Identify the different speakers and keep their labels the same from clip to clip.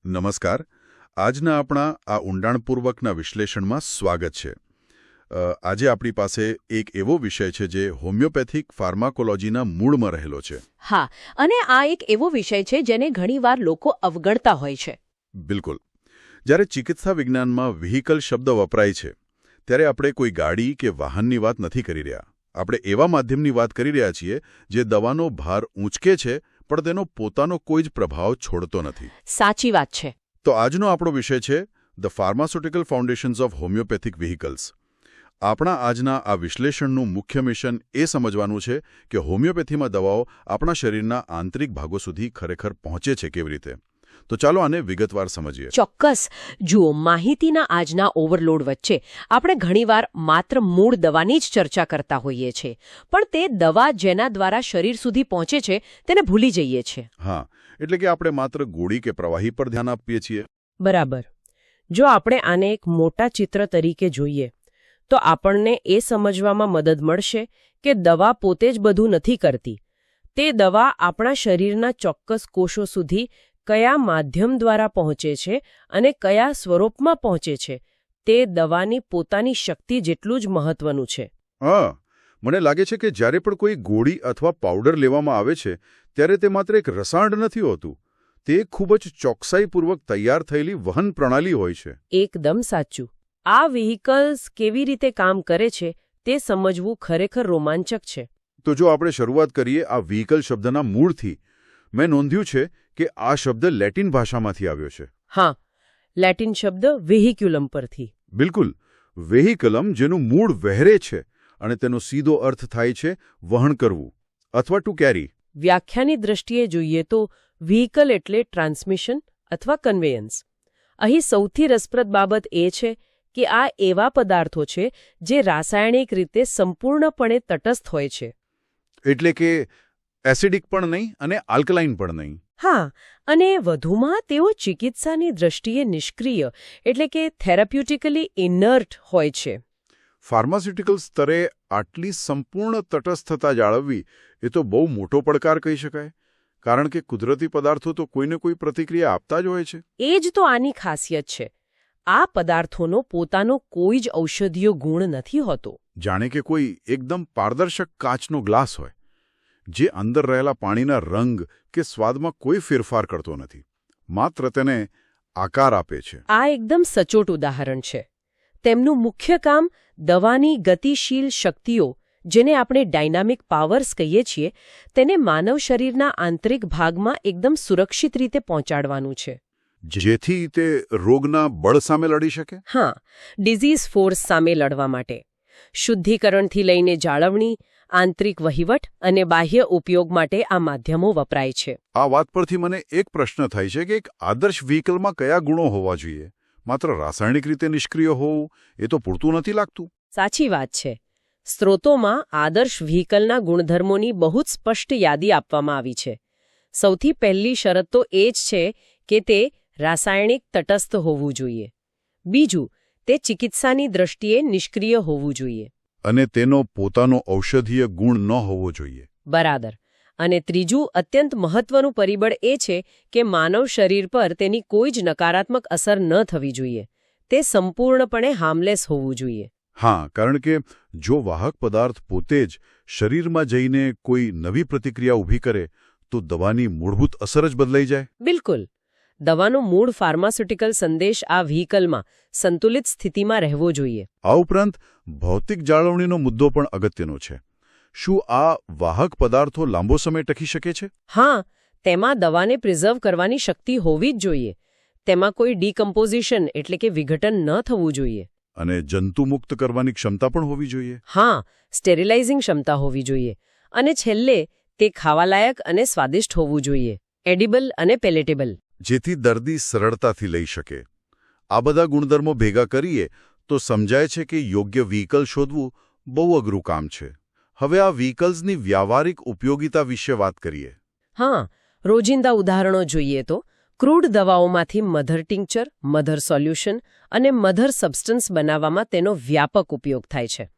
Speaker 1: નમસ્કાર. આજના આપણા આ ઊંડાણપૂર્વકના વિશ્લેષણમાં સ્વાગત છે. આજે આપણી પાસે એક એવો વિષય છે જે હોમિયોપેથિક ફાર્માકોલોજીના મૂળમાં રહેલો છે.
Speaker 2: હા, અને આ એક એવો વિષય છે જેને ઘણીવાર લોકો અવગણતા હોય છે.
Speaker 1: બિલકુલ. જ્યારે ચિકિત્સા વિજ્ઞાનમાં વ્હીકલ શબ્દ વપરાય છે ત્યારે આપણે કોઈ ગાડી કે વાહનની વાત નથી કરી રહ્યા. આપણે એવા માધ્યમની વાત કરી રહ્યા છીએ જે દવાનો ભાર ઊંચકે છે પણ તેનો પોતાનો કોઈ જ પ્રભાવ છોડતો નથી.
Speaker 2: સાચી વાત છે.
Speaker 1: તો આજનો આપણો વિષય છે the pharmaceutical foundations of homeopathic vehicles. આપણા આજના આ વિશ્લેષણનું મુખ્ય મિશન એ સમજવાનું છે કે હોમિયોપેથીમાં દવાઓ આપણા શરીરના આંતરિક ભાગો સુધી ખરેખર પહોંચે છે કેવી રીતે. તો ચાલો આને વિગતવાર સમજીએ.
Speaker 2: ચોક્કસ. જુઓ, માહિતીના આજના ઓવરલોડ વચ્ચે આપણે ઘણીવાર માત્ર મૂળ દવાની જ ચર્ચા કરતા હોઈએ છીએ, પણ તે દવા જેના દ્વારા શરીર સુધી પહોંચે છે તેને ભૂલી જઈએ છીએ.
Speaker 1: હા, એટલે કે આપણે માત્ર ગોળી કે પ્રવાહી પર ધ્યાન આપીએ છીએ.
Speaker 3: બરાબર. જો આપણે આને એક મોટા ચિત્ર તરીકે જોઈએ તો આપણને એ સમજવામાં મદદ મળશે કે દવા પોતે જ બધું નથી કરતી. તે દવા આપણા શરીરના ચોક્કસ કોષો સુધી કયા માધ્યમ દ્વારા પહોંચે છે અને કયા સ્વરૂપમાં પહોંચે છે તે દવાની પોતાની શક્તિ જેટલું જ મહત્વનું છે.
Speaker 1: હા, મને લાગે છે કે જ્યારે પણ કોઈ ગોળી અથવા પાવડર લેવામાં આવે છે ત્યારે તે માત્ર એક રસાયણ નથી હોતું. તે ખૂબ જ ચોકસાઈપૂર્વક તૈયાર થયેલી વહન પ્રણાલી હોય છે.
Speaker 3: એકદમ સાચું. આ વ્હીકલ્સ કેવી રીતે કામ કરે છે તે સમજવું ખરેખર રોમાંચક છે.
Speaker 1: તો જો આપણે શરૂઆત કરીએ આ વ્હીકલ શબ્દના મૂળથી, મેં નોંધ્યું છે કે આ શબ્દ લેટિન ભાષામાંથી આવ્યો છે.
Speaker 3: હા, લેટિન શબ્દ વેહિક્યુલમ પરથી.
Speaker 1: બિલકુલ. વેહિકલમ જેનું મૂળ વહેરે છે અને તેનો સીધો અર્થ થાય છે વહન કરવું અથવા ટુ કેરી.
Speaker 3: વ્યાખ્યાની દ્રષ્ટિએ જોઈએ તો વ્હીકલ એટલે ટ્રાન્સમિશન અથવા કન્વેયન્સ. અહીં સૌથી રસપ્રદ બાબત એ છે કે આ એવા પદાર્થો છે જે રાસાયણિક રીતે સંપૂર્ણપણે તટસ્થ હોય છે.
Speaker 1: એટલે કે એસિડિક પણ નહીં અને આલ્કલાઇન પણ નહીં.
Speaker 3: હા, અને વધુમાં તેઓ ચિકિત્સાની દ્રષ્ટિએ નિષ્ક્રિય એટલે કે થેરાપ્યુટિકલી ઇનર્ટ હોય છે.
Speaker 1: ફાર્માસ્યુટિકલ સ્તરે આટલી સંપૂર્ણ તટસ્થતા જાળવવી એ તો બહુ મોટો પડકાર કહી શકાય, કારણ કે કુદરતી પદાર્થો તો કોઈને કોઈ પ્રતિક્રિયા આપતા જ હોય છે.
Speaker 3: એ જ તો આની ખાસિયત છે. આ પદાર્થોનો પોતાનો કોઈ જ ઔષધીય ગુણ નથી હોતો.
Speaker 1: જાણે કે કોઈ એકદમ પારદર્શક કાચનો ગ્લાસ હોય જે અંદર રહેલા પાણીના રંગ કે સ્વાદમાં કોઈ ફેરફાર કરતો નથી, માત્ર તેને આકાર આપે છે.
Speaker 3: આ એકદમ સચોટ ઉદાહરણ છે. તેમનું મુખ્ય કામ દવાની ગતિશીલ શક્તિઓ, જેને આપણે ડાયનામિક પાવર્સ કહીએ છીએ, તેને માનવ શરીરના આંતરિક ભાગમાં એકદમ સુરક્ષિત રીતે પહોંચાડવાનું છે.
Speaker 1: જેથી તે રોગના બળ સામે લડી શકે.
Speaker 3: હા, ડિઝીઝ ફોર્સ સામે લડવા માટે. શુદ્ધિકરણથી લઈને જાળવણી, આંતરિક વહીવટ અને બાહ્ય ઉપયોગ માટે આ માધ્યમો વપરાય છે.
Speaker 1: આ વાત પરથી મને એક પ્રશ્ન થાય છે કે એક આદર્શ વ્હીકલમાં કયા ગુણો હોવા જોઈએ? માત્ર રાસાયણિક રીતે નિષ્ક્રિય હોવું એ તો પૂરતું નથી લાગતું.
Speaker 3: સાચી વાત છે. સ્ત્રોતોમાં આદર્શ વ્હીકલના ગુણધર્મોની બહુ જ સ્પષ્ટ યાદી આપવામાં આવી છે. સૌથી પહેલી શરત તો એ જ છે કે તે રાસાયણિક તટસ્થ હોવું જોઈએ. બીજું, તે ચિકિત્સાની દ્રષ્ટિએ નિષ્ક્રિય હોવું જોઈએ.
Speaker 1: અને તેનો પોતાનો ઔષધીય ગુણ ન હોવો જોઈએ.
Speaker 3: બરાબર. અને ત્રીજું અત્યંત મહત્વનું પરિબળ એ છે કે માનવ શરીર પર તેની કોઈ જ નકારાત્મક અસર ન થવી જોઈએ. તે સંપૂર્ણપણે હાર્મલેસ હોવું જોઈએ.
Speaker 1: હા, કારણ કે જો વાહક પદાર્થ પોતે જ શરીરમાં જઈને કોઈ નવી પ્રતિક્રિયા ઊભી કરે તો દવાની મૂળભૂત અસર જ બદલાઈ જાય.
Speaker 3: બિલકુલ. દવાનો મૂળ ફાર્માસ્યુટિકલ સંદેશ આ વ્હીકલમાં સંતુલિત સ્થિતિમાં રહેવો જોઈએ.
Speaker 1: આ ઉપરાંત ભૌતિક જાળવણીનો મુદ્દો પણ અગત્યનો છે. શું આ વાહક પદાર્થો લાંબો સમય ટકી શકે છે?
Speaker 3: હા, તેમાં દવાને પ્રિઝર્વ કરવાની શક્તિ હોવી જ જોઈએ. તેમાં કોઈ ડીકમ્પોઝિશન એટલે કે વિઘટન ન થવું જોઈએ.
Speaker 1: અને જંતુમુક્ત કરવાની ક્ષમતા પણ હોવી જોઈએ.
Speaker 3: હા, સ્ટેરિલાઇઝિંગ ક્ષમતા હોવી જોઈએ. અને છેલ્લે તે ખાવાલાયક અને સ્વાદિષ્ટ હોવું જોઈએ. એડિબલ અને પેલેટેબલ.
Speaker 1: જેથી દર્દી સરળતાથી લઈ શકે. આ બધા ગુણધર્મો ભેગા કરીએ તો સમજાય છે કે યોગ્ય વ્હીકલ શોધવું બહુ અઘરું કામ છે. હવે આ વ્હીકલ્સની વ્યાવહારિક ઉપયોગિતા વિશે વાત કરીએ.
Speaker 3: હા, રોજિંદા ઉદાહરણો જોઈએ તો ક્રૂડ દવાઓમાંથી મધર ટિંક્ચર, મધર સોલ્યુશન અને મધર સબસ્ટન્સ બનાવવામાં તેનો વ્યાપક ઉપયોગ થાય છે.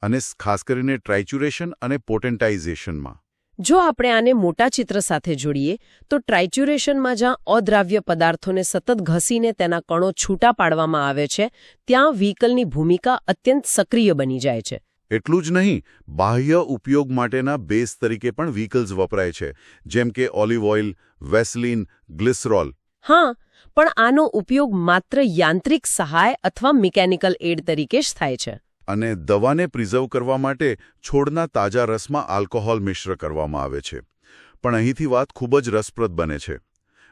Speaker 1: અને ખાસ કરીને ટ્રાઇચ્યુરેશન અને પોટેન્ટાઇઝેશનમાં.
Speaker 3: જો આપણે આને મોટા ચિત્ર સાથે જોડીએ તો ટ્રાઇચ્યુરેશનમાં જ્યાં અદ્રાવ્ય પદાર્થોને સતત ઘસીને તેના કણો છૂટા પાડવામાં આવે છે ત્યાં વ્હીકલની ભૂમિકા અત્યંત સક્રિય બની જાય છે.
Speaker 1: એટલું જ નહીં, બાહ્ય ઉપયોગ માટેના બેઝ તરીકે પણ વ્હીકલ્સ વપરાય છે, જેમ કે ઓલિવ ઓઇલ, વેસલીન, ગ્લિસરોલ.
Speaker 3: હા, પણ આનો ઉપયોગ માત્ર યાંત્રિક સહાય અથવા મિકેનિકલ એડ તરીકે જ થાય છે.
Speaker 1: અને દવાને પ્રિઝર્વ કરવા માટે છોડના તાજા રસમાં આલ્કોહોલ મિશ્ર કરવામાં આવે છે. પણ અહીંથી વાત ખૂબ જ રસપ્રદ બને છે.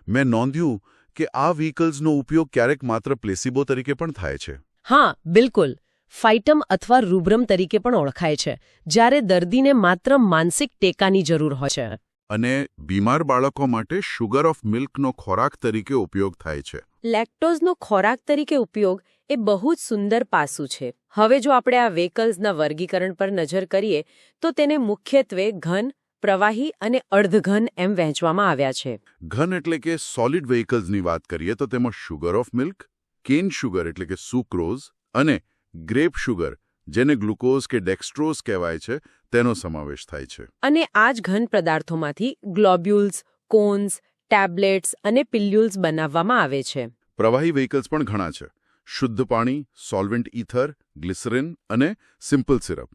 Speaker 1: મેં નોંધ્યું કે આ વ્હીકલ્સનો ઉપયોગ ક્યારેક માત્ર પ્લેસિબો તરીકે પણ થાય છે.
Speaker 3: હા, બિલકુલ. ફાઇટમ અથવા રૂબ્રમ તરીકે પણ ઓળખાય છે, જ્યારે દર્દીને માત્ર માનસિક ટેકાની જરૂર હોય છે.
Speaker 1: અને બીમાર બાળકો માટે શુગર ઓફ મિલ્કનો ખોરાક તરીકે ઉપયોગ થાય છે.
Speaker 3: લેક્ટોઝનો ખોરાક તરીકે ઉપયોગ એ બહુ જ સુંદર પાસું છે. હવે જો આપણે આ વ્હીકલ્સના વર્ગીકરણ પર નજર કરીએ તો તેને મુખ્યત્વે ઘન, પ્રવાહી અને અર્ધઘન એમ વહેંચવામાં આવ્યા છે.
Speaker 1: ઘન એટલે કે સોલિડ વ્હીકલ્સની વાત કરીએ તો તેમાં sugar of milk, can sugar એટલે કે સુક્રોઝ અને ગ્રેપ શુગર, જેને ગ્લુકોઝ કે ડેક્સ્ટ્રોઝ કહેવાય છે, તેનો સમાવેશ થાય છે.
Speaker 3: અને આ જ ઘન પદાર્થોમાંથી ગ્લોબ્યુલ્સ, કોન્સ, ટેબ્લેટ્સ અને પિલ્યુલ્સ બનાવવામાં આવે છે.
Speaker 1: પ્રવાહી વ્હીકલ્સ પણ ઘણા છે. શુદ્ધ પાણી, સોલ્વેન્ટ ઇથર, ગ્લિસરીન અને સિમ્પલ સિરપ.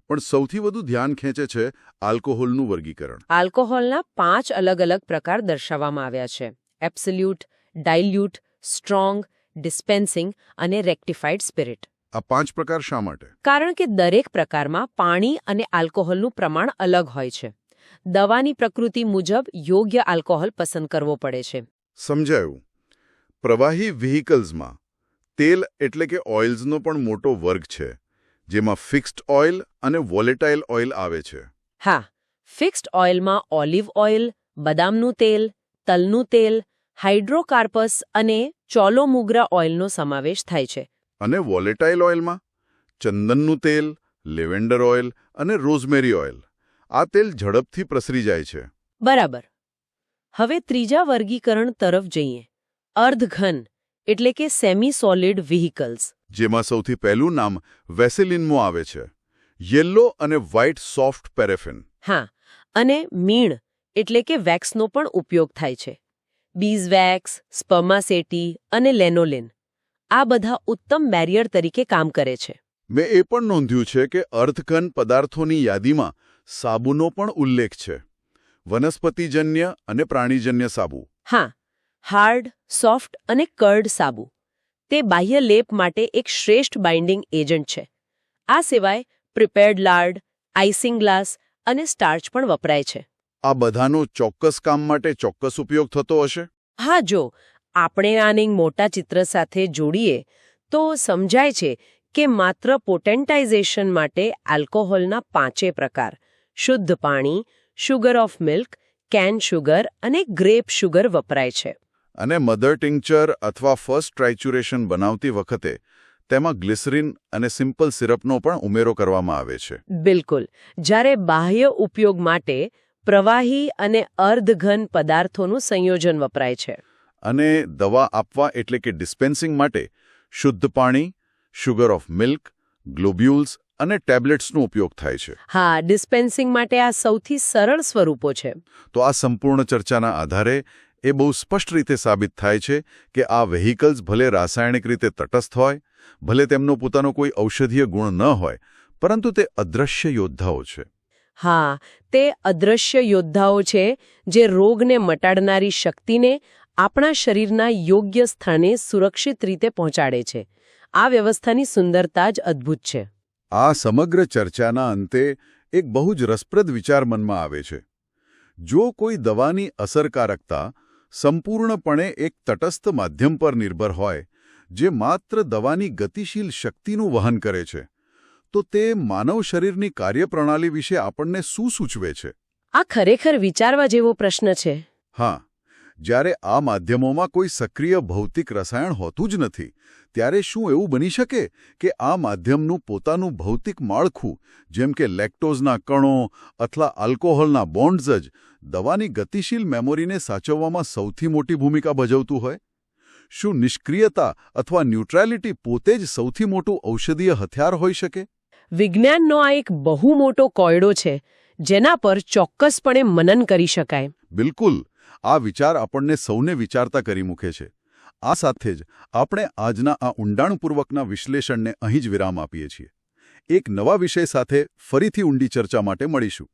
Speaker 1: પણ સૌથી વધુ ધ્યાન ખેંચે છે આલ્કોહોલનું વર્ગીકરણ.
Speaker 3: આલ્કોહોલના 5 અલગ-અલગ પ્રકાર દર્શાવવામાં આવ્યા છે: એબ્સોલ્યુટ, ડાઇલ્યુટ, સ્ટ્રોંગ, ડિસ્પેન્સિંગ અને રેક્ટિફાઇડ સ્પિરિટ.
Speaker 1: આ 5 પ્રકાર શા માટે?
Speaker 3: કારણ કે દરેક પ્રકારમાં પાણી અને આલ્કોહોલનું પ્રમાણ અલગ હોય છે. દવાની પ્રકૃતિ મુજબ યોગ્ય આલ્કોહોલ પસંદ કરવો પડે છે.
Speaker 1: સમજાયું. પ્રવાહી વ્હીકલ્સમાં તેલ એટલે કે ઓઇલ્સનો પણ મોટો વર્ગ છે, જેમાં ફિક્સ્ડ ઓઇલ અને વોલેટાઇલ ઓઇલ આવે છે.
Speaker 3: હા, ફિક્સ્ડ ઓઇલમાં ઓલિવ ઓઇલ, બદામનું તેલ, તલનું તેલ, હાઇડ્રોકાર્પસ અને ચોલોમુગ્રા ઓઇલનો સમાવેશ થાય છે.
Speaker 1: અને વોલેટાઇલ ઓઇલમાં ચંદનનું તેલ, લેવેન્ડર ઓઇલ અને રોઝમેરી ઓઇલ. આ તેલ ઝડપથી પ્રસરી જાય છે.
Speaker 3: બરાબર. હવે ત્રીજા વર્ગીકરણ તરફ જઈએ. અર્ધઘન એટલે કે સેમી સોલિડ વ્હીકલ્સ.
Speaker 1: જેમાં સૌથી પહેલું નામ વેસેલિનનું આવે છે. યેલો અને વ્હાઇટ સોફ્ટ પેરેફિન.
Speaker 3: હા, અને મીણ એટલે કે વેક્સનો પણ ઉપયોગ થાય છે. બીઝવેક્સ, સ્પર્માસેટી અને લેનોલિન આ બધા ઉત્તમ બેરિયર તરીકે કામ કરે છે.
Speaker 1: મેં એ પણ નોંધ્યું છે કે અર્ધઘન પદાર્થોની યાદીમાં સાબુનો પણ ઉલ્લેખ છે. વનસ્પતિજન્ય અને પ્રાણીજન્ય સાબુ.
Speaker 3: હા, હાર્ડ, સોફ્ટ અને કર્ડ સાબુ. તે બાહ્ય લેપ માટે એક શ્રેષ્ઠ બાઇન્ડિંગ એજન્ટ છે. આ સિવાય પ્રિપેર્ડ લાર્ડ, આઇસિંગ ગ્લાસ અને સ્ટાર્ચ પણ વપરાય છે.
Speaker 1: આ બધાનો ચોક્કસ કામ માટે ચોક્કસ ઉપયોગ થતો હશે?
Speaker 3: હા, જો આપણે આને મોટા ચિત્ર સાથે જોડીએ તો સમજાય છે કે માત્ર પોટેન્ટાઇઝેશન માટે આલ્કોહોલના 5 પ્રકાર શુદ્ધ પાણી, sugar of milk, can sugar અને ગ્રેપ શુગર વપરાય છે.
Speaker 1: અને મધર ટિંક્ચર અથવા ફર્સ્ટ ટ્રાઇચ્યુરેશન બનાવતી વખતે તેમાં ગ્લિસરીન અને સિમ્પલ સિરપનો પણ ઉમેરો કરવામાં આવે છે.
Speaker 3: બિલકુલ. જ્યારે બાહ્ય ઉપયોગ માટે પ્રવાહી અને અર્ધઘન પદાર્થોનું સંયોજન વપરાય છે.
Speaker 1: અને દવા આપવા એટલે કે ડિસ્પેન્સિંગ માટે શુદ્ધ પાણી, શુગર ઓફ મિલ્ક, ગ્લોબ્યુલ્સ અને ટેબ્લેટ્સનો ઉપયોગ થાય છે.
Speaker 3: હા, ડિસ્પેન્સિંગ માટે આ સૌથી સરળ સ્વરૂપો છે.
Speaker 1: તો આ સંપૂર્ણ ચર્ચાના આધારે એ બહુ સ્પષ્ટ રીતે સાબિત થાય છે કે આ વ્હીકલ્સ ભલે રાસાયણિક રીતે તટસ્થ હોય, ભલે તેમનો પોતાનો કોઈ ઔષધીય ગુણ ન હોય, પરંતુ તે અદ્રશ્ય યોદ્ધાઓ છે.
Speaker 3: હા, તે અદ્રશ્ય યોદ્ધાઓ છે જે રોગને મટાડનારી શક્તિને આપણા શરીરના યોગ્ય સ્થાને સુરક્ષિત રીતે પહોંચાડે છે. આ વ્યવસ્થાની સુંદરતા જ અદ્ભુત છે.
Speaker 1: આ સમગ્ર ચર્ચાના અંતે એક બહુ જ રસપ્રદ વિચાર મનમાં આવે છે. જો કોઈ દવાની અસરકારકતા સંપૂર્ણપણે એક તટસ્થ માધ્યમ પર નિર્ભર હોય, જે માત્ર દવાની ગતિશીલ શક્તિનું વહન કરે છે, તો તે માનવ શરીરની કાર્યપ્રણાલી વિશે આપણને શું સૂચવે છે?
Speaker 3: આ ખરેખર વિચારવા જેવો પ્રશ્ન છે.
Speaker 1: હા, જ્યારે આ માધ્યમોમાં કોઈ સક્રિય ભૌતિક રસાયણ હોતું જ નથી, ત્યારે શું એવું બની શકે કે આ માધ્યમનું પોતાનું ભૌતિક માળખું, જેમ કે લેક્ટોઝના કણો અથવા આલ્કોહોલના બોન્ડ્સ જ દવાની ગતિશીલ મેમોરીને સાચવવામાં સૌથી મોટી ભૂમિકા ભજવતું હોય? શું નિષ્ક્રિયતા અથવા ન્યુટ્રાલિટી પોતે જ સૌથી મોટું ઔષધીય હથિયાર હોઈ શકે?
Speaker 3: વિજ્ઞાનનો આ એક બહુ મોટો કોયડો છે,
Speaker 2: જેના પર ચોક્કસપણે મનન કરી શકાય.
Speaker 1: બિલકુલ. આ વિચાર આપણને સૌને વિચારતા કરી મૂકે છે. આ સાથે જ આપણે આજના આ ઊંડાણપૂર્વકના વિશ્લેષણને અહીં જ વિરામ આપીએ છીએ. એક નવા વિષય સાથે ફરીથી ઊંડી ચર્ચા માટે મળીશું.